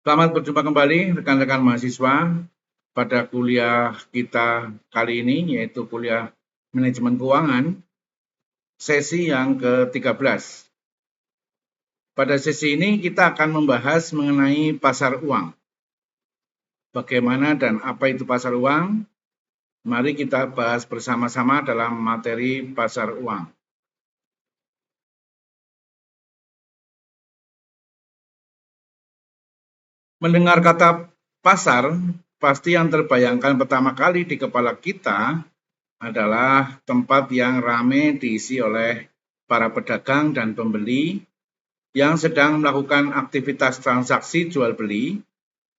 Selamat berjumpa kembali rekan-rekan mahasiswa pada kuliah kita kali ini, yaitu kuliah Manajemen Keuangan, sesi yang ke-13. Pada sesi ini kita akan membahas mengenai pasar uang. Bagaimana dan apa itu pasar uang? Mari kita bahas bersama-sama dalam materi pasar uang. Mendengar kata pasar, pasti yang terbayangkan pertama kali di kepala kita adalah tempat yang ramai diisi oleh para pedagang dan pembeli yang sedang melakukan aktivitas transaksi jual beli,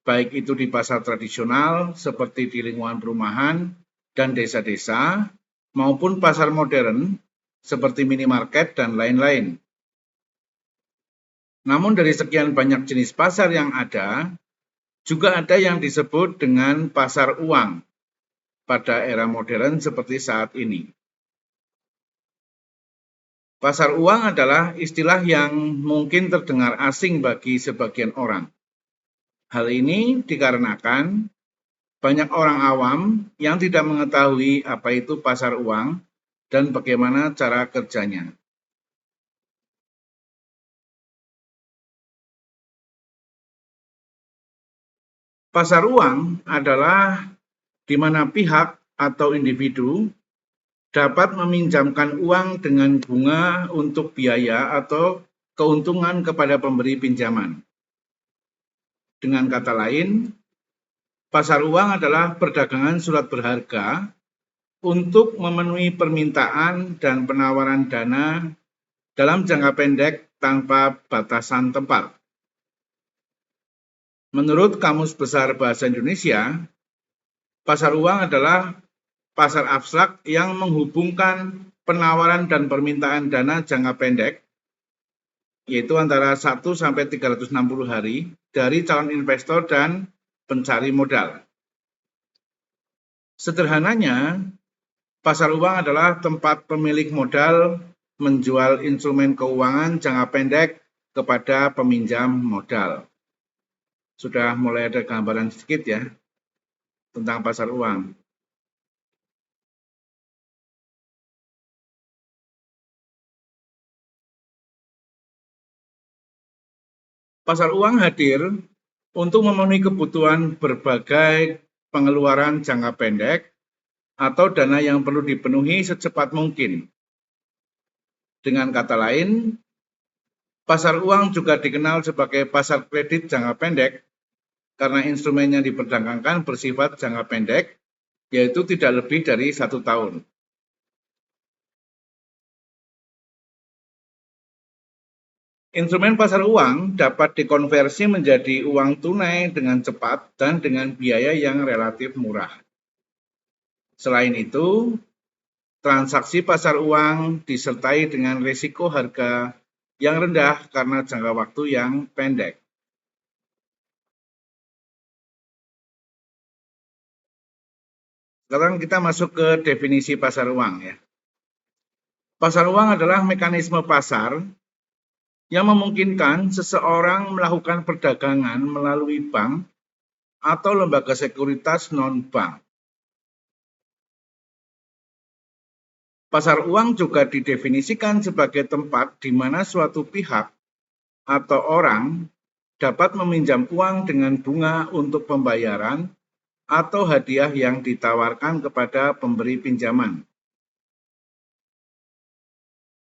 baik itu di pasar tradisional seperti di lingkungan perumahan dan desa-desa, maupun pasar modern seperti minimarket dan lain-lain. Namun dari sekian banyak jenis pasar yang ada, juga ada yang disebut dengan pasar uang pada era modern seperti saat ini. Pasar uang adalah istilah yang mungkin terdengar asing bagi sebagian orang. Hal ini dikarenakan banyak orang awam yang tidak mengetahui apa itu pasar uang dan bagaimana cara kerjanya. Pasar uang adalah di mana pihak atau individu dapat meminjamkan uang dengan bunga untuk biaya atau keuntungan kepada pemberi pinjaman. Dengan kata lain, pasar uang adalah perdagangan surat berharga untuk memenuhi permintaan dan penawaran dana dalam jangka pendek tanpa batasan tempat. Menurut Kamus Besar Bahasa Indonesia, pasar uang adalah pasar abstrak yang menghubungkan penawaran dan permintaan dana jangka pendek, yaitu antara 1 sampai 360 hari dari calon investor dan pencari modal. Sederhananya, pasar uang adalah tempat pemilik modal menjual instrumen keuangan jangka pendek kepada peminjam modal. Sudah mulai ada gambaran sedikit ya tentang pasar uang. Pasar uang hadir untuk memenuhi kebutuhan berbagai pengeluaran jangka pendek atau dana yang perlu dipenuhi secepat mungkin. Dengan kata lain, pasar uang juga dikenal sebagai pasar kredit jangka pendek karena instrumen yang diperdagangkan bersifat jangka pendek, yaitu tidak lebih dari 1 tahun. Instrumen pasar uang dapat dikonversi menjadi uang tunai dengan cepat dan dengan biaya yang relatif murah. Selain itu, transaksi pasar uang disertai dengan risiko harga yang rendah karena jangka waktu yang pendek. Sekarang kita masuk ke definisi pasar uang ya. Pasar uang adalah mekanisme pasar yang memungkinkan seseorang melakukan perdagangan melalui bank atau lembaga sekuritas non-bank. Pasar uang juga didefinisikan sebagai tempat di mana suatu pihak atau orang dapat meminjam uang dengan bunga untuk pembayaran atau hadiah yang ditawarkan kepada pemberi pinjaman.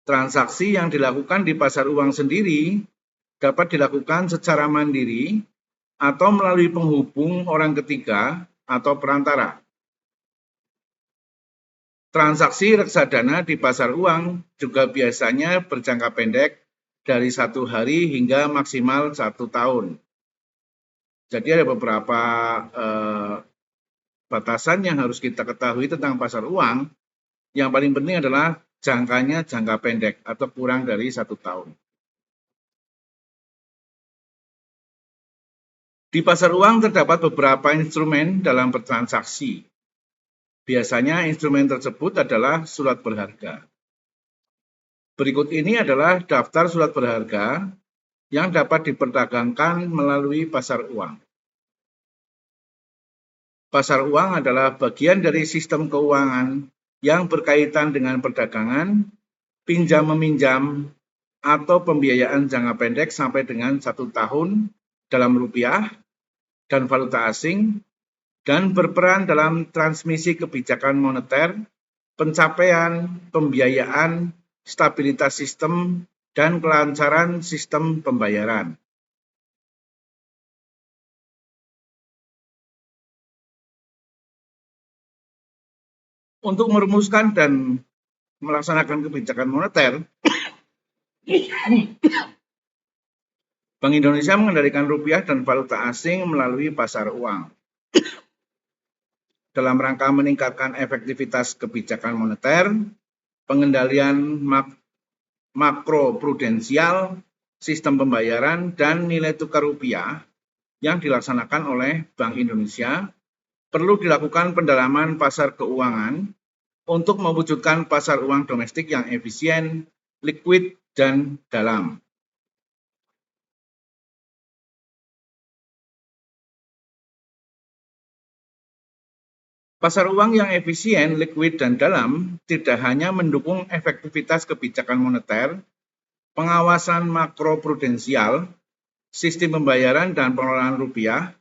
Transaksi yang dilakukan di pasar uang sendiri dapat dilakukan secara mandiri atau melalui penghubung orang ketiga atau perantara. Transaksi reksadana di pasar uang juga biasanya berjangka pendek dari 1 hari hingga maksimal 1 tahun. Jadi ada beberapa batasan yang harus kita ketahui tentang pasar uang. Yang paling penting adalah jangkanya jangka pendek atau kurang dari 1 tahun. Di pasar uang terdapat beberapa instrumen dalam bertransaksi. Biasanya instrumen tersebut adalah surat berharga. Berikut ini adalah daftar surat berharga yang dapat diperdagangkan melalui pasar uang. Pasar uang adalah bagian dari sistem keuangan yang berkaitan dengan perdagangan, pinjam-meminjam, atau pembiayaan jangka pendek sampai dengan 1 tahun dalam rupiah dan valuta asing, dan berperan dalam transmisi kebijakan moneter, pencapaian pembiayaan, stabilitas sistem, dan kelancaran sistem pembayaran. Untuk merumuskan dan melaksanakan kebijakan moneter, Bank Indonesia mengendalikan rupiah dan valuta asing melalui pasar uang. Dalam rangka meningkatkan efektivitas kebijakan moneter, pengendalian makroprudensial, sistem pembayaran, dan nilai tukar rupiah yang dilaksanakan oleh Bank Indonesia, perlu dilakukan pendalaman pasar keuangan untuk mewujudkan pasar uang domestik yang efisien, liquid, dan dalam. Pasar uang yang efisien, liquid, dan dalam tidak hanya mendukung efektivitas kebijakan moneter, pengawasan makroprudensial, sistem pembayaran dan pengelolaan rupiah,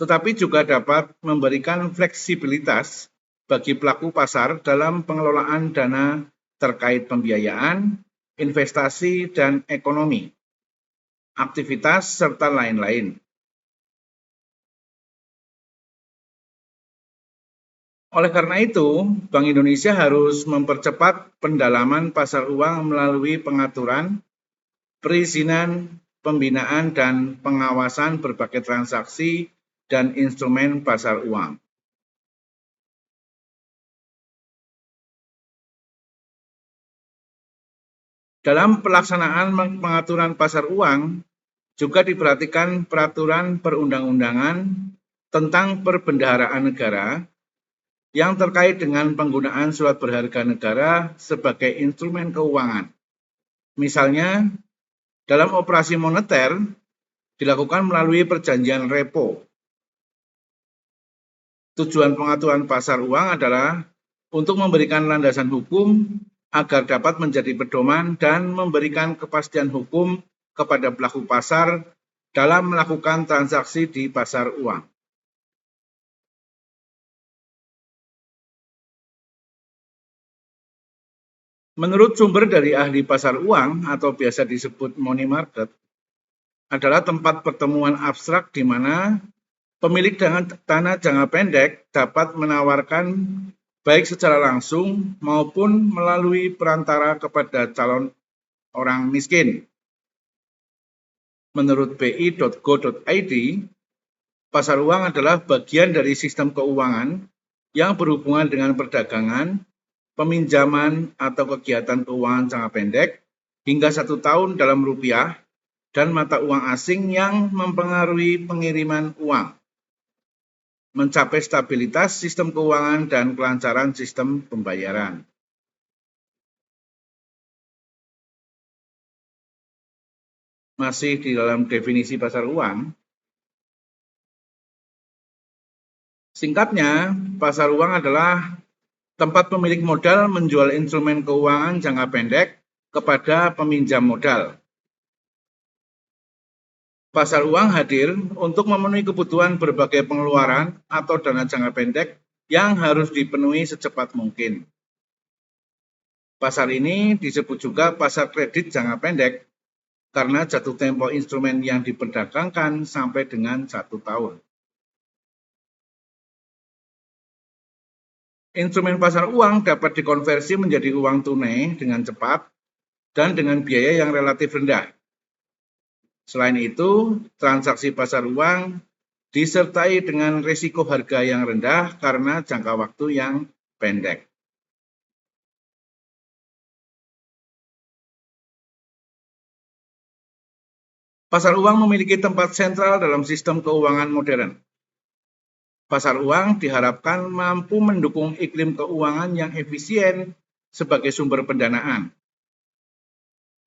tetapi juga dapat memberikan fleksibilitas bagi pelaku pasar dalam pengelolaan dana terkait pembiayaan, investasi, dan ekonomi, aktivitas, serta lain-lain. Oleh karena itu, Bank Indonesia harus mempercepat pendalaman pasar uang melalui pengaturan, perizinan, pembinaan, dan pengawasan berbagai transaksi dan instrumen pasar uang. Dalam pelaksanaan pengaturan pasar uang, juga diperhatikan peraturan perundang-undangan tentang perbendaharaan negara yang terkait dengan penggunaan surat berharga negara sebagai instrumen keuangan. Misalnya, dalam operasi moneter dilakukan melalui perjanjian repo. Tujuan pengaturan pasar uang adalah untuk memberikan landasan hukum agar dapat menjadi pedoman dan memberikan kepastian hukum kepada pelaku pasar dalam melakukan transaksi di pasar uang. Menurut sumber dari ahli pasar uang atau biasa disebut money market, adalah tempat pertemuan abstrak di mana pemilik dana jangka pendek dapat menawarkan baik secara langsung maupun melalui perantara kepada calon orang miskin. Menurut bi.go.id, pasar uang adalah bagian dari sistem keuangan yang berhubungan dengan perdagangan, peminjaman atau kegiatan keuangan jangka pendek hingga 1 tahun dalam rupiah dan mata uang asing yang mempengaruhi pengiriman uang, mencapai stabilitas sistem keuangan dan kelancaran sistem pembayaran. Masih di dalam definisi pasar uang, singkatnya, pasar uang adalah tempat pemilik modal menjual instrumen keuangan jangka pendek kepada peminjam modal. Pasar uang hadir untuk memenuhi kebutuhan berbagai pengeluaran atau dana jangka pendek yang harus dipenuhi secepat mungkin. Pasar ini disebut juga pasar kredit jangka pendek karena jatuh tempo instrumen yang diperdagangkan sampai dengan 1 tahun. Instrumen pasar uang dapat dikonversi menjadi uang tunai dengan cepat dan dengan biaya yang relatif rendah. Selain itu, transaksi pasar uang disertai dengan risiko harga yang rendah karena jangka waktu yang pendek. Pasar uang memiliki tempat sentral dalam sistem keuangan modern. Pasar uang diharapkan mampu mendukung iklim keuangan yang efisien sebagai sumber pendanaan.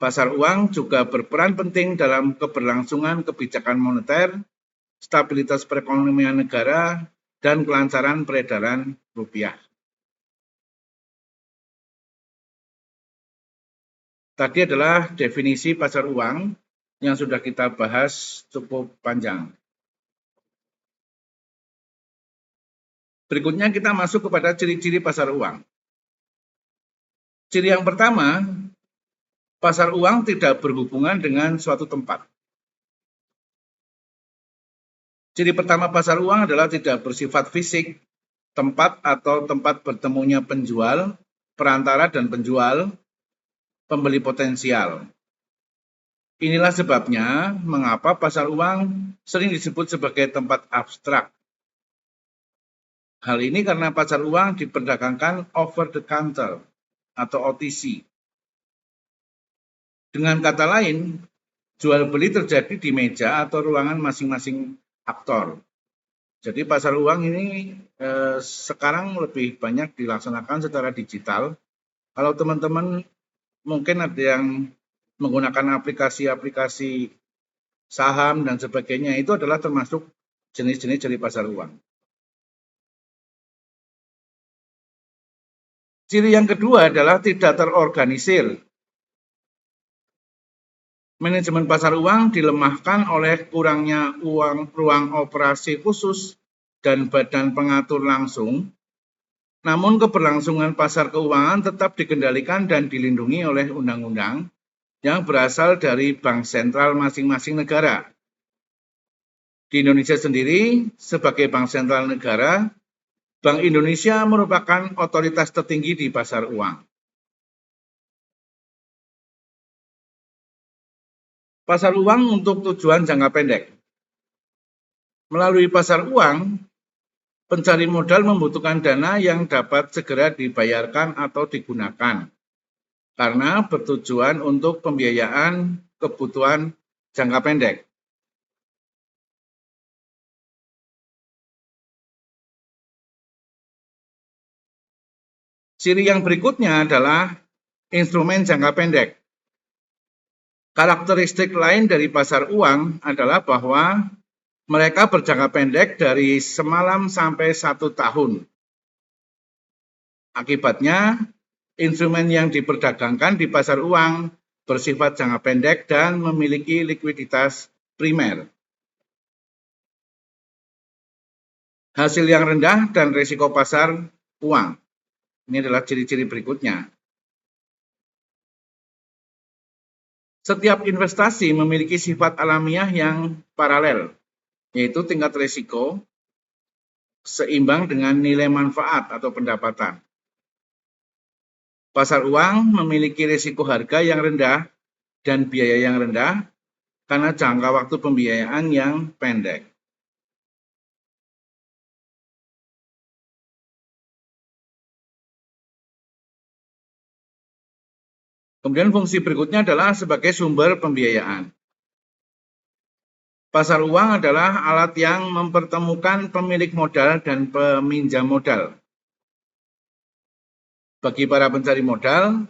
Pasar uang juga berperan penting dalam keberlangsungan kebijakan moneter, stabilitas perekonomian negara, dan kelancaran peredaran rupiah. Tadi adalah definisi pasar uang yang sudah kita bahas cukup panjang. Berikutnya kita masuk kepada ciri-ciri pasar uang. Ciri yang pertama, pasar uang tidak berhubungan dengan suatu tempat. Ciri pertama pasar uang adalah tidak bersifat fisik, tempat atau tempat bertemunya penjual, perantara dan penjual, pembeli potensial. Inilah sebabnya mengapa pasar uang sering disebut sebagai tempat abstrak. Hal ini karena pasar uang diperdagangkan over the counter atau OTC. Dengan kata lain, jual beli terjadi di meja atau ruangan masing-masing aktor. Jadi pasar uang ini sekarang lebih banyak dilaksanakan secara digital. Kalau teman-teman mungkin ada yang menggunakan aplikasi-aplikasi saham dan sebagainya, itu adalah termasuk jenis-jenis dari pasar uang. Ciri yang kedua adalah tidak terorganisir. Manajemen pasar uang dilemahkan oleh kurangnya ruang operasi khusus dan badan pengatur langsung. Namun keberlangsungan pasar keuangan tetap dikendalikan dan dilindungi oleh undang-undang yang berasal dari bank sentral masing-masing negara. Di Indonesia sendiri, sebagai bank sentral negara, Bank Indonesia merupakan otoritas tertinggi di pasar uang. Pasar uang untuk tujuan jangka pendek. Melalui pasar uang, pencari modal membutuhkan dana yang dapat segera dibayarkan atau digunakan karena bertujuan untuk pembiayaan kebutuhan jangka pendek. Ciri yang berikutnya adalah instrumen jangka pendek. Karakteristik lain dari pasar uang adalah bahwa mereka berjangka pendek dari semalam sampai 1 tahun. Akibatnya, instrumen yang diperdagangkan di pasar uang bersifat jangka pendek dan memiliki likuiditas primer. Hasil yang rendah dan risiko pasar uang. Ini adalah ciri-ciri berikutnya. Setiap investasi memiliki sifat alamiah yang paralel, yaitu tingkat risiko seimbang dengan nilai manfaat atau pendapatan. Pasar uang memiliki risiko harga yang rendah dan biaya yang rendah karena jangka waktu pembiayaan yang pendek. Kemudian fungsi berikutnya adalah sebagai sumber pembiayaan. Pasar uang adalah alat yang mempertemukan pemilik modal dan peminjam modal. Bagi para pencari modal,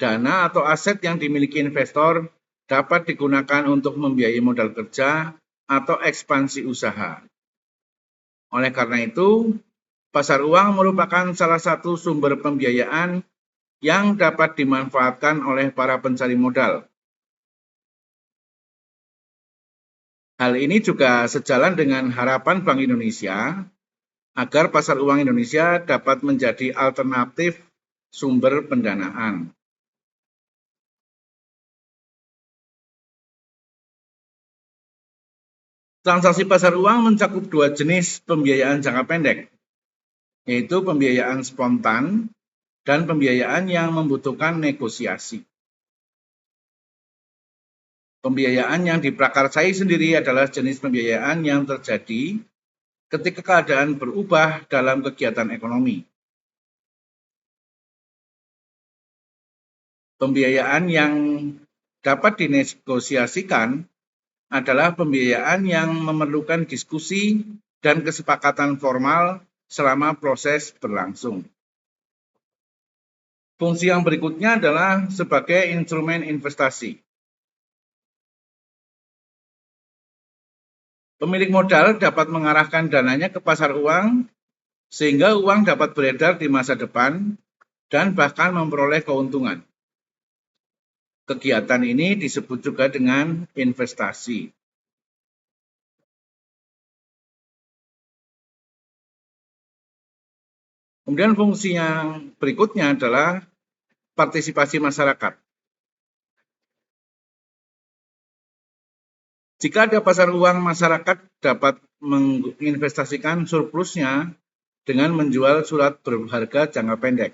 dana atau aset yang dimiliki investor dapat digunakan untuk membiayai modal kerja atau ekspansi usaha. Oleh karena itu, pasar uang merupakan salah satu sumber pembiayaan yang dapat dimanfaatkan oleh para pencari modal. Hal ini juga sejalan dengan harapan Bank Indonesia agar pasar uang Indonesia dapat menjadi alternatif sumber pendanaan. Transaksi pasar uang mencakup 2 jenis pembiayaan jangka pendek, yaitu pembiayaan spontan dan pembiayaan yang membutuhkan negosiasi. Pembiayaan yang diprakarsai sendiri adalah jenis pembiayaan yang terjadi ketika keadaan berubah dalam kegiatan ekonomi. Pembiayaan yang dapat dinegosiasikan adalah pembiayaan yang memerlukan diskusi dan kesepakatan formal selama proses berlangsung. Fungsi yang berikutnya adalah sebagai instrumen investasi. Pemilik modal dapat mengarahkan dananya ke pasar uang sehingga uang dapat beredar di masa depan dan bahkan memperoleh keuntungan. Kegiatan ini disebut juga dengan investasi. Kemudian fungsi yang berikutnya adalah partisipasi masyarakat. Jika ada pasar uang, masyarakat dapat menginvestasikan surplusnya dengan menjual surat berharga jangka pendek.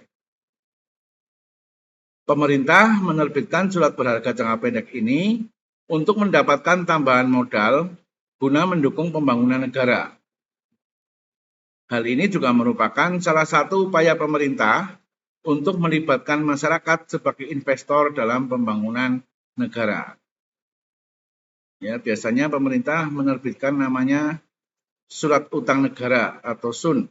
Pemerintah menerbitkan surat berharga jangka pendek ini untuk mendapatkan tambahan modal guna mendukung pembangunan negara. Hal ini juga merupakan salah satu upaya pemerintah untuk melibatkan masyarakat sebagai investor dalam pembangunan negara. Ya, biasanya pemerintah menerbitkan namanya surat utang negara atau SUN.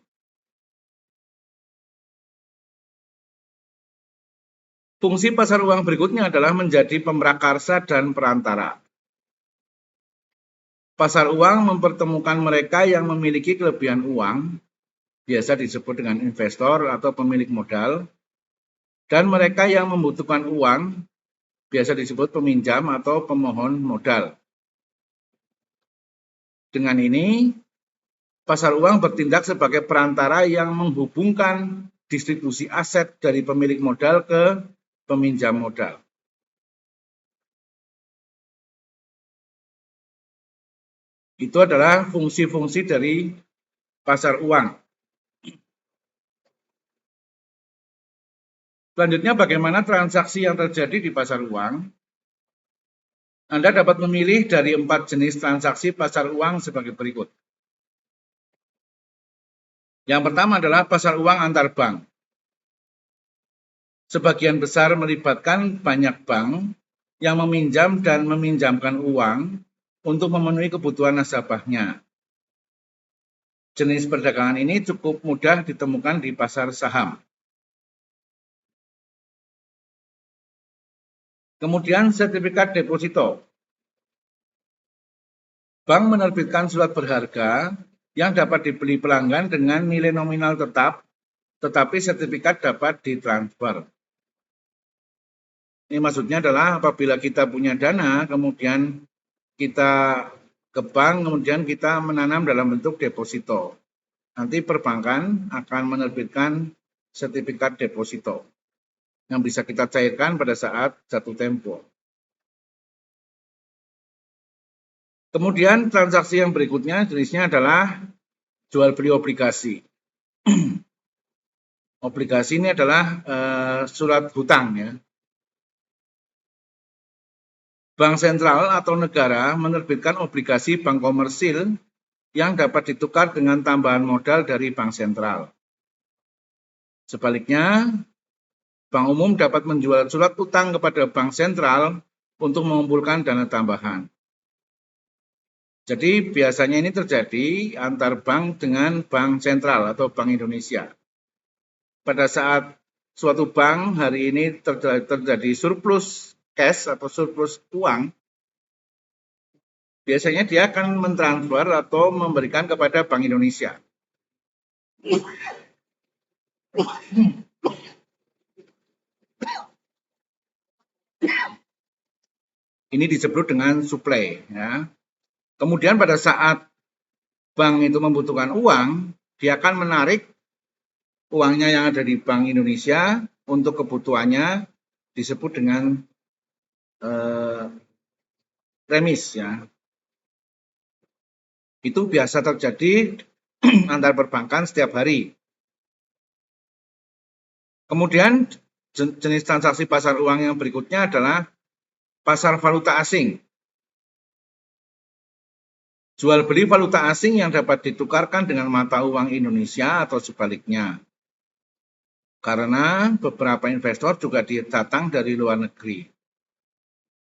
Fungsi pasar uang berikutnya adalah menjadi pemrakarsa dan perantara. Pasar uang mempertemukan mereka yang memiliki kelebihan uang, biasa disebut dengan investor atau pemilik modal, dan mereka yang membutuhkan uang, biasa disebut peminjam atau pemohon modal. Dengan ini, pasar uang bertindak sebagai perantara yang menghubungkan distribusi aset dari pemilik modal ke peminjam modal. Itu adalah fungsi-fungsi dari pasar uang. Selanjutnya, bagaimana transaksi yang terjadi di pasar uang? Anda dapat memilih dari 4 jenis transaksi pasar uang sebagai berikut. Yang pertama adalah pasar uang antar bank. Sebagian besar melibatkan banyak bank yang meminjam dan meminjamkan uang untuk memenuhi kebutuhan nasabahnya. Jenis perdagangan ini cukup mudah ditemukan di pasar saham. Kemudian sertifikat deposito. Bank menerbitkan surat berharga yang dapat dibeli pelanggan dengan nilai nominal tetap, tetapi sertifikat dapat ditransfer. Ini maksudnya adalah apabila kita punya dana, kemudian kita ke bank, kemudian kita menanam dalam bentuk deposito. Nanti perbankan akan menerbitkan sertifikat deposito yang bisa kita cairkan pada saat jatuh tempo. Kemudian transaksi yang berikutnya jenisnya adalah jual beli obligasi. Obligasi ini adalah surat hutang ya. Bank sentral atau negara menerbitkan obligasi bank komersil yang dapat ditukar dengan tambahan modal dari bank sentral. Sebaliknya, bank umum dapat menjual surat utang kepada bank sentral untuk mengumpulkan dana tambahan. Jadi biasanya ini terjadi antar bank dengan bank sentral atau Bank Indonesia. Pada saat suatu bank hari ini terjadi surplus cash atau surplus uang, biasanya dia akan mentransfer atau memberikan kepada Bank Indonesia. Ini disebut dengan suplai. Ya. Kemudian pada saat bank itu membutuhkan uang, dia akan menarik uangnya yang ada di Bank Indonesia untuk kebutuhannya, disebut dengan remis. Ya. Itu biasa terjadi antar perbankan setiap hari. Kemudian jenis transaksi pasar uang yang berikutnya adalah pasar valuta asing. Jual beli valuta asing yang dapat ditukarkan dengan mata uang Indonesia atau sebaliknya. Karena beberapa investor juga datang dari luar negeri.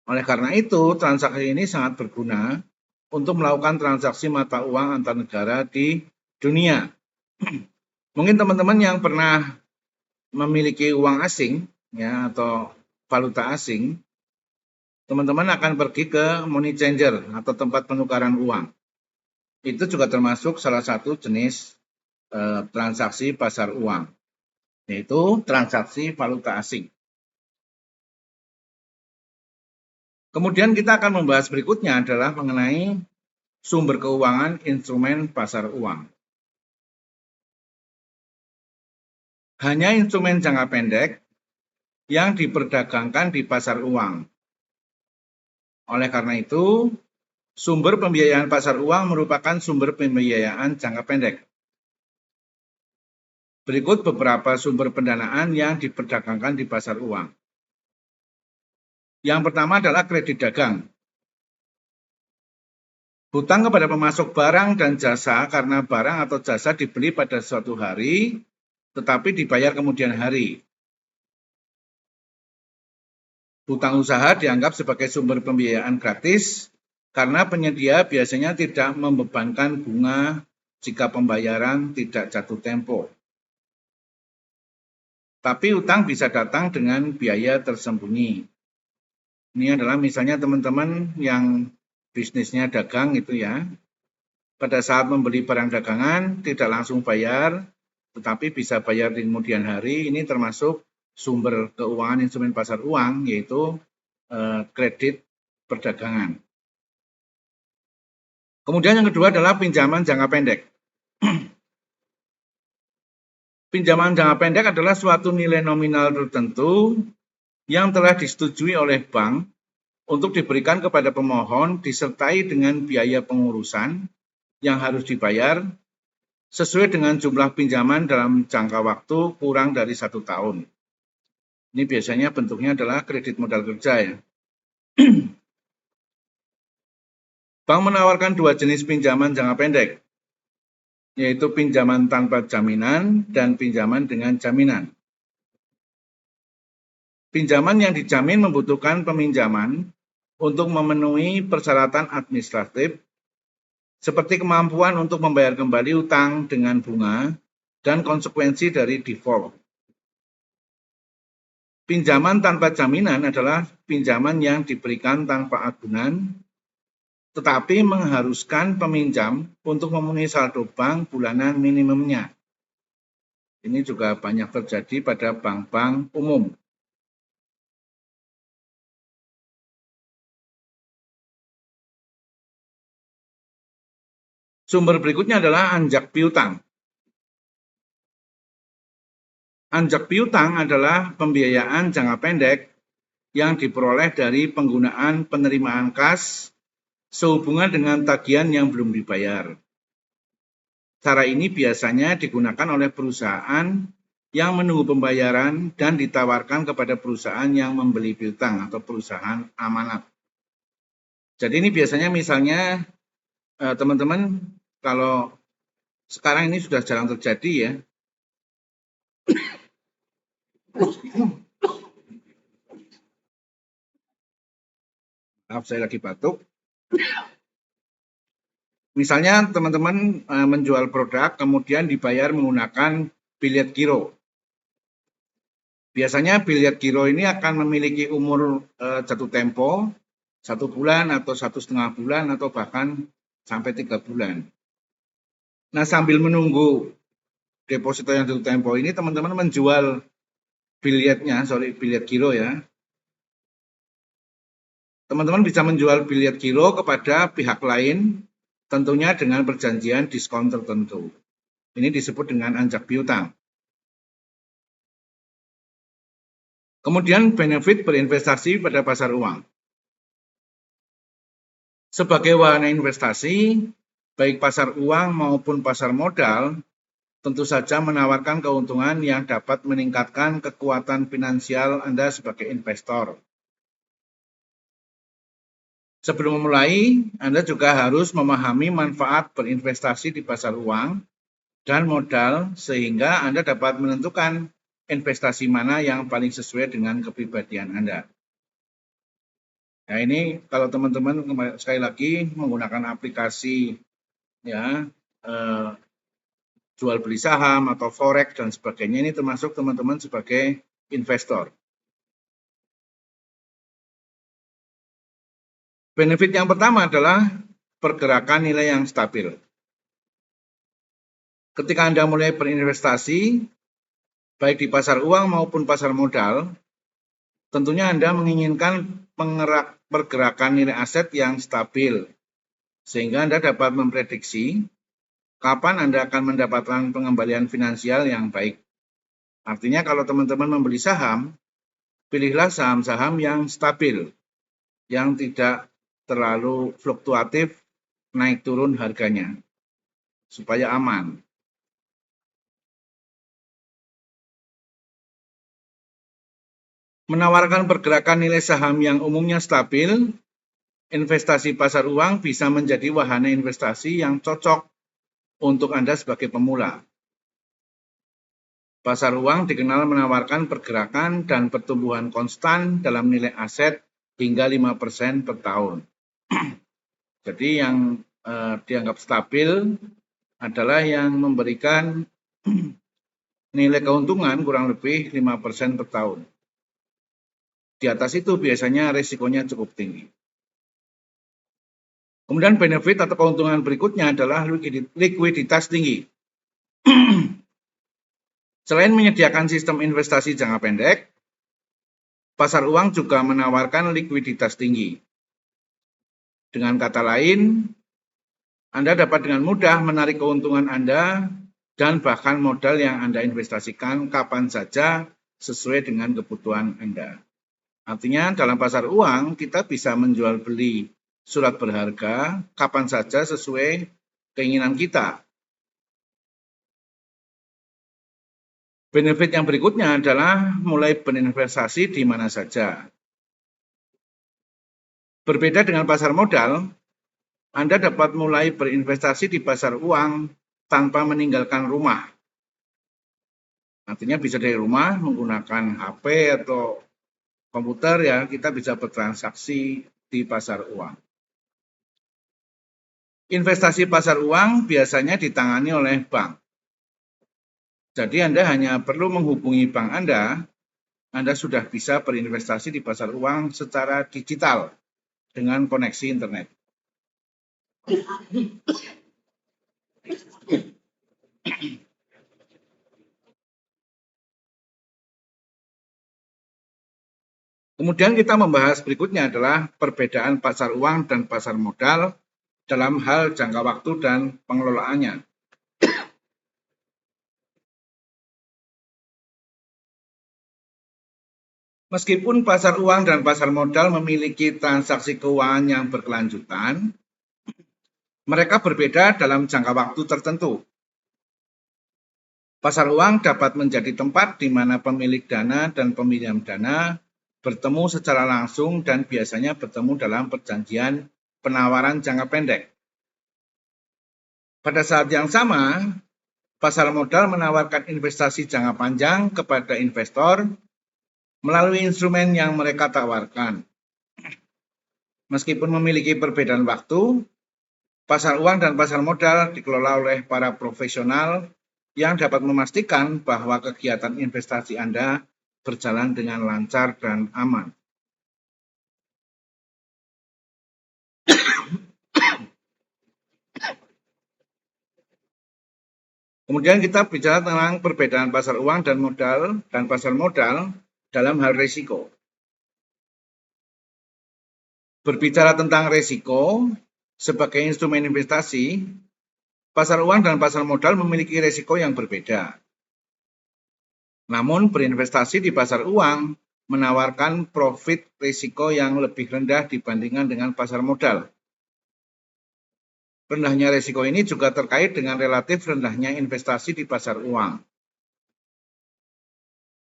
Oleh karena itu, transaksi ini sangat berguna untuk melakukan transaksi mata uang antar negara di dunia. Mungkin teman-teman yang pernah memiliki uang asing ya atau valuta asing, teman-teman akan pergi ke money changer atau tempat penukaran uang. Itu juga termasuk salah satu jenis transaksi pasar uang, yaitu transaksi valuta asing. Kemudian kita akan membahas berikutnya adalah mengenai sumber keuangan instrumen pasar uang. Hanya instrumen jangka pendek yang diperdagangkan di pasar uang. Oleh karena itu, sumber pembiayaan pasar uang merupakan sumber pembiayaan jangka pendek. Berikut beberapa sumber pendanaan yang diperdagangkan di pasar uang. Yang pertama adalah kredit dagang. Hutang kepada pemasok barang dan jasa karena barang atau jasa dibeli pada suatu hari, tetapi dibayar kemudian hari. Hutang usaha dianggap sebagai sumber pembiayaan gratis karena penyedia biasanya tidak membebankan bunga jika pembayaran tidak jatuh tempo. Tapi hutang bisa datang dengan biaya tersembunyi. Ini adalah misalnya teman-teman yang bisnisnya dagang itu ya. Pada saat membeli barang dagangan tidak langsung bayar, tetapi bisa bayar di kemudian hari. Ini termasuk sumber keuangan instrumen pasar uang, yaitu kredit perdagangan. Kemudian yang kedua adalah pinjaman jangka pendek. Pinjaman jangka pendek adalah suatu nilai nominal tertentu yang telah disetujui oleh bank untuk diberikan kepada pemohon disertai dengan biaya pengurusan yang harus dibayar sesuai dengan jumlah pinjaman dalam jangka waktu kurang dari 1 tahun. Ini biasanya bentuknya adalah kredit modal kerja ya. Bank menawarkan dua jenis pinjaman jangka pendek, yaitu pinjaman tanpa jaminan dan pinjaman dengan jaminan. Pinjaman yang dijamin membutuhkan peminjaman untuk memenuhi persyaratan administratif seperti kemampuan untuk membayar kembali utang dengan bunga dan konsekuensi dari default. Pinjaman tanpa jaminan adalah pinjaman yang diberikan tanpa agunan, tetapi mengharuskan peminjam untuk memenuhi saldo bank bulanan minimumnya. Ini juga banyak terjadi pada bank-bank umum. Sumber berikutnya adalah anjak piutang. Anjak piutang adalah pembiayaan jangka pendek yang diperoleh dari penggunaan penerimaan kas sehubungan dengan tagihan yang belum dibayar. Cara ini biasanya digunakan oleh perusahaan yang menunggu pembayaran dan ditawarkan kepada perusahaan yang membeli piutang atau perusahaan amanat. Jadi ini biasanya misalnya teman-teman kalau sekarang ini sudah jarang terjadi ya. Maaf, saya lagi batuk. Misalnya teman-teman menjual produk kemudian dibayar menggunakan biliet giro. Biasanya biliet giro ini akan memiliki umur jatuh tempo 1 bulan atau 1,5 bulan atau bahkan sampai 3 bulan. Nah, sambil menunggu deposito yang jatuh tempo ini, teman-teman menjual biliet giro ya. Teman-teman bisa menjual biliet giro kepada pihak lain, tentunya dengan perjanjian diskon tertentu. Ini disebut dengan anjak piutang. Kemudian benefit berinvestasi pada pasar uang. Sebagai wahana investasi, baik pasar uang maupun pasar modal, tentu saja menawarkan keuntungan yang dapat meningkatkan kekuatan finansial Anda sebagai investor. Sebelum memulai, Anda juga harus memahami manfaat berinvestasi di pasar uang dan modal sehingga Anda dapat menentukan investasi mana yang paling sesuai dengan kepribadian Anda. Nah, ini kalau teman-teman sekali lagi menggunakan aplikasi ya jual beli saham atau forex dan sebagainya, ini termasuk teman-teman sebagai investor. Benefit yang pertama adalah pergerakan nilai yang stabil. Ketika Anda mulai berinvestasi, baik di pasar uang maupun pasar modal, tentunya Anda menginginkan pergerakan nilai aset yang stabil, sehingga Anda dapat memprediksi kapan Anda akan mendapatkan pengembalian finansial yang baik. Artinya kalau teman-teman membeli saham, pilihlah saham-saham yang stabil, yang tidak terlalu fluktuatif naik turun harganya, supaya aman. Menawarkan pergerakan nilai saham yang umumnya stabil, investasi pasar uang bisa menjadi wahana investasi yang cocok untuk Anda sebagai pemula. Pasar uang dikenal menawarkan pergerakan dan pertumbuhan konstan dalam nilai aset hingga 5% per tahun. Jadi yang dianggap stabil adalah yang memberikan nilai keuntungan kurang lebih 5% per tahun. Di atas itu biasanya risikonya cukup tinggi. Kemudian benefit atau keuntungan berikutnya adalah likuiditas tinggi. Selain menyediakan sistem investasi jangka pendek, pasar uang juga menawarkan likuiditas tinggi. Dengan kata lain, Anda dapat dengan mudah menarik keuntungan Anda dan bahkan modal yang Anda investasikan kapan saja sesuai dengan kebutuhan Anda. Artinya dalam pasar uang kita bisa menjual beli surat berharga kapan saja sesuai keinginan kita. Benefit yang berikutnya adalah mulai berinvestasi di mana saja. Berbeda dengan pasar modal, Anda dapat mulai berinvestasi di pasar uang tanpa meninggalkan rumah. Artinya bisa dari rumah menggunakan HP atau komputer, ya, kita bisa bertransaksi di pasar uang. Investasi pasar uang biasanya ditangani oleh bank. Jadi Anda hanya perlu menghubungi bank Anda sudah bisa berinvestasi di pasar uang secara digital dengan koneksi internet. Kemudian kita membahas berikutnya adalah perbedaan pasar uang dan pasar modal dalam hal jangka waktu dan pengelolaannya. Meskipun pasar uang dan pasar modal memiliki transaksi keuangan yang berkelanjutan, mereka berbeda dalam jangka waktu tertentu. Pasar uang dapat menjadi tempat di mana pemilik dana dan peminjam dana bertemu secara langsung dan biasanya bertemu dalam perjanjian penawaran jangka pendek. Pada saat yang sama, pasar modal menawarkan investasi jangka panjang kepada investor melalui instrumen yang mereka tawarkan. Meskipun memiliki perbedaan waktu, pasar uang dan pasar modal dikelola oleh para profesional yang dapat memastikan bahwa kegiatan investasi Anda berjalan dengan lancar dan aman. Kemudian kita bicara tentang perbedaan pasar uang dan pasar modal dalam hal risiko. Berbicara tentang risiko, sebagai instrumen investasi, pasar uang dan pasar modal memiliki risiko yang berbeda. Namun berinvestasi di pasar uang menawarkan profit risiko yang lebih rendah dibandingkan dengan pasar modal. Rendahnya risiko ini juga terkait dengan relatif rendahnya investasi di pasar uang.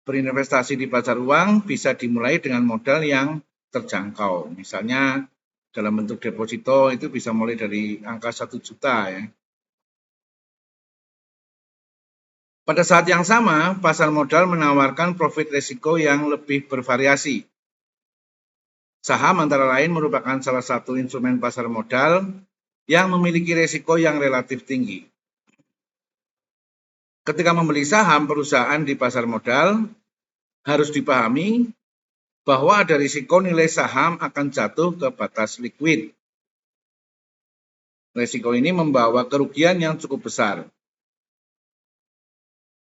Berinvestasi di pasar uang bisa dimulai dengan modal yang terjangkau. Misalnya dalam bentuk deposito itu bisa mulai dari angka 1 juta, ya. Pada saat yang sama, pasar modal menawarkan profit risiko yang lebih bervariasi. Saham antara lain merupakan salah satu instrumen pasar modal yang memiliki risiko yang relatif tinggi. ketika membeli saham perusahaan di pasar modal, harus dipahami bahwa ada risiko nilai saham akan jatuh ke batas liquid. Risiko ini membawa kerugian yang cukup besar.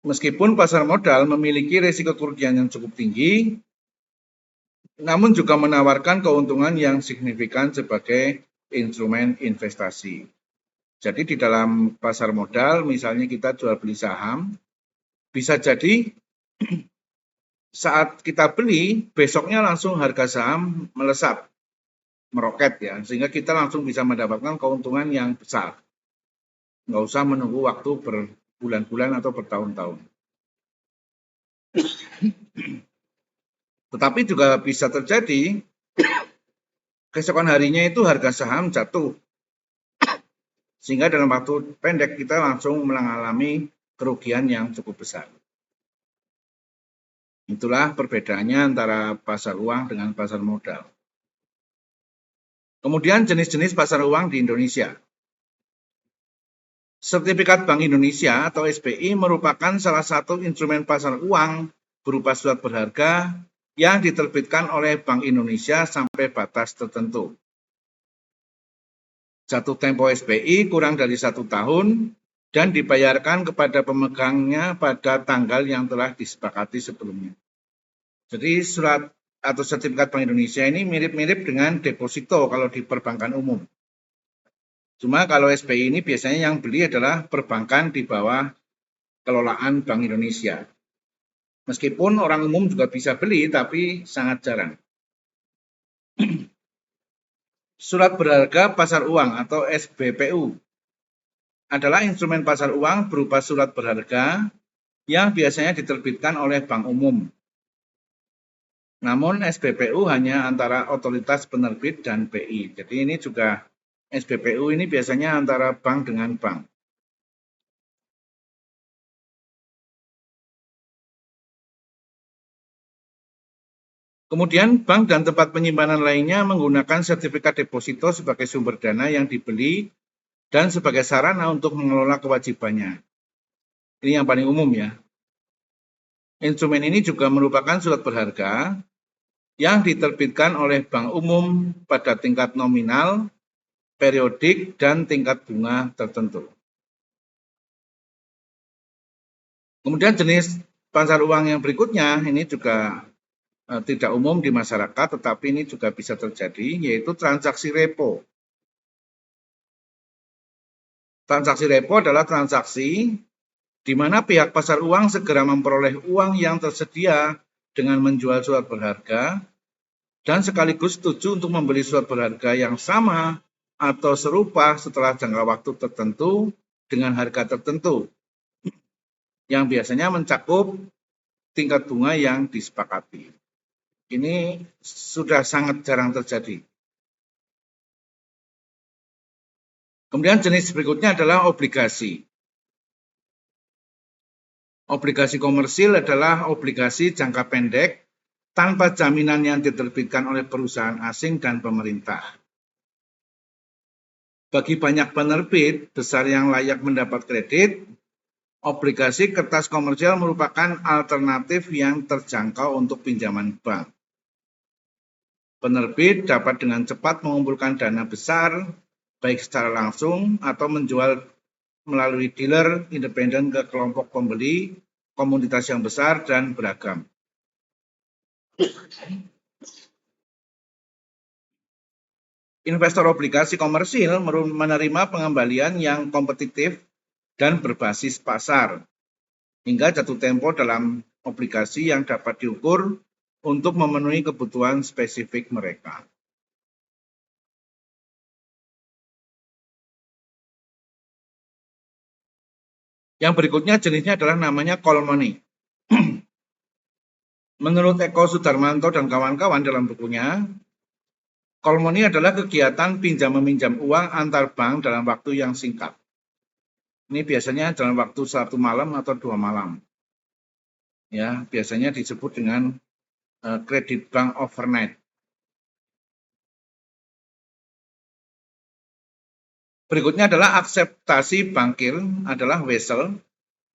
Meskipun pasar modal memiliki risiko kerugian yang cukup tinggi, namun juga menawarkan keuntungan yang signifikan sebagai instrumen investasi. Jadi di dalam pasar modal, misalnya kita jual beli saham, bisa jadi saat kita beli, besoknya langsung harga saham melesat, meroket ya, sehingga kita langsung bisa mendapatkan keuntungan yang besar. Nggak usah menunggu waktu berbulan-bulan atau bertahun-tahun. Tetapi juga bisa terjadi keesokan harinya itu harga saham jatuh, sehingga dalam waktu pendek kita langsung mengalami kerugian yang cukup besar. Itulah perbedaannya antara pasar uang dengan pasar modal. Kemudian jenis-jenis pasar uang di Indonesia. Sertifikat Bank Indonesia atau SBI merupakan salah satu instrumen pasar uang berupa surat berharga yang diterbitkan oleh Bank Indonesia sampai batas tertentu. Jatuh tempo SBI kurang dari 1 tahun dan dibayarkan kepada pemegangnya pada tanggal yang telah disepakati sebelumnya. Jadi surat atau sertifikat Bank Indonesia ini mirip-mirip dengan deposito kalau di perbankan umum. Cuma kalau SBI ini biasanya yang beli adalah perbankan di bawah kelolaan Bank Indonesia. Meskipun orang umum juga bisa beli, tapi sangat jarang. Surat berharga pasar uang atau SBPU adalah instrumen pasar uang berupa surat berharga yang biasanya diterbitkan oleh bank umum. Namun SBPU hanya antara otoritas penerbit dan BI. Jadi ini juga SBPU ini biasanya antara bank dengan bank. Kemudian bank dan tempat penyimpanan lainnya menggunakan sertifikat deposito sebagai sumber dana yang dibeli dan sebagai sarana untuk mengelola kewajibannya. Ini yang paling umum ya. Instrumen ini juga merupakan surat berharga yang diterbitkan oleh bank umum pada tingkat nominal, periodik, dan tingkat bunga tertentu. Kemudian jenis pasar uang yang berikutnya ini juga tidak umum di masyarakat, tetapi ini juga bisa terjadi, yaitu transaksi repo. Transaksi repo adalah transaksi di mana pihak pasar uang segera memperoleh uang yang tersedia dengan menjual surat berharga dan sekaligus setuju untuk membeli surat berharga yang sama atau serupa setelah jangka waktu tertentu dengan harga tertentu yang biasanya mencakup tingkat bunga yang disepakati. Ini sudah sangat jarang terjadi. Kemudian jenis berikutnya adalah obligasi. Obligasi komersil adalah obligasi jangka pendek tanpa jaminan yang diterbitkan oleh perusahaan asing dan pemerintah. Bagi banyak penerbit besar yang layak mendapat kredit, obligasi kertas komersial merupakan alternatif yang terjangkau untuk pinjaman bank. Penerbit dapat dengan cepat mengumpulkan dana besar, baik secara langsung atau menjual melalui dealer independen ke kelompok pembeli, komunitas yang besar dan beragam. Investor obligasi komersil menerima pengembalian yang kompetitif dan berbasis pasar, hingga jatuh tempo dalam obligasi yang dapat diukur untuk memenuhi kebutuhan spesifik mereka. Yang berikutnya jenisnya adalah namanya call money. Menurut Eko Sudarmanto dan kawan-kawan dalam bukunya, call money adalah kegiatan pinjam-meminjam uang antar bank dalam waktu yang singkat. Ini biasanya dalam waktu 1 malam atau 2 malam. Ya, biasanya disebut dengan kredit bank overnight. Berikutnya adalah akseptasi bankir adalah wesel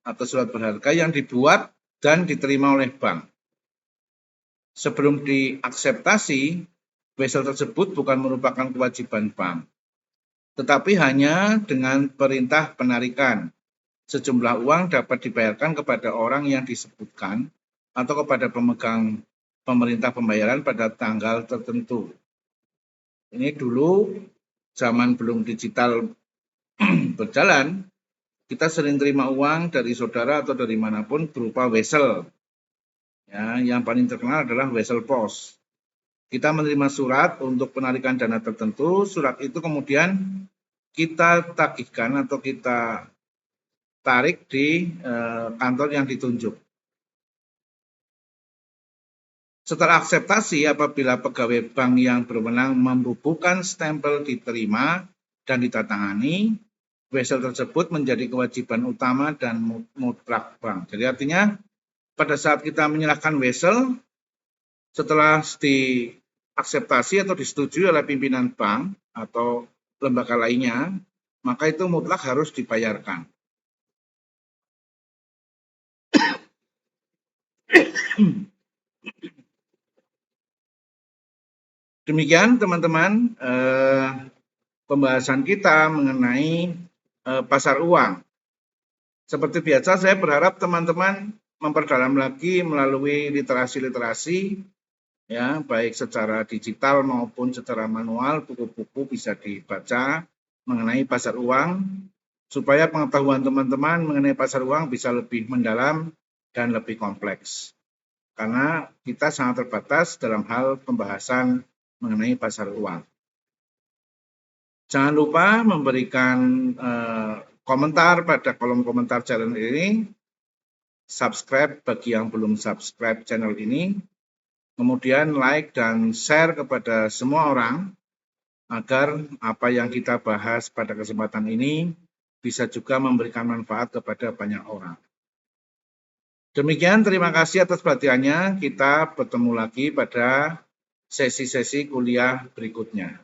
atau surat berharga yang dibuat dan diterima oleh bank. Sebelum diakseptasi, wesel tersebut bukan merupakan kewajiban bank, tetapi hanya dengan perintah penarikan. Sejumlah uang dapat dibayarkan kepada orang yang disebutkan atau kepada pemegang pemerintah pembayaran pada tanggal tertentu. Ini dulu zaman belum digital berjalan, kita sering terima uang dari saudara atau dari manapun berupa wesel. Ya, yang paling terkenal adalah wesel pos. Kita menerima surat untuk penarikan dana tertentu, surat itu kemudian kita tagihkan atau kita tarik di kantor yang ditunjuk. Setelah akseptasi, apabila pegawai bank yang berwenang membubuhkan stempel diterima dan ditandatangani, wesel tersebut menjadi kewajiban utama dan mutlak bank. Jadi artinya pada saat kita menyerahkan wesel, setelah diakseptasi atau disetujui oleh pimpinan bank atau lembaga lainnya, maka itu mutlak harus dibayarkan. Demikian teman-teman pembahasan kita mengenai pasar uang. Seperti biasa saya berharap teman-teman memperdalam lagi melalui literasi-literasi, ya, baik secara digital maupun secara manual, buku-buku bisa dibaca mengenai pasar uang, supaya pengetahuan teman-teman mengenai pasar uang bisa lebih mendalam dan lebih kompleks. Karena kita sangat terbatas dalam hal pembahasan mengenai pasar uang. Jangan lupa memberikan komentar pada kolom komentar channel ini, subscribe bagi yang belum subscribe channel ini, kemudian like dan share kepada semua orang agar apa yang kita bahas pada kesempatan ini bisa juga memberikan manfaat kepada banyak orang. Demikian, terima kasih atas perhatiannya. Kita bertemu lagi pada sesi-sesi kuliah berikutnya.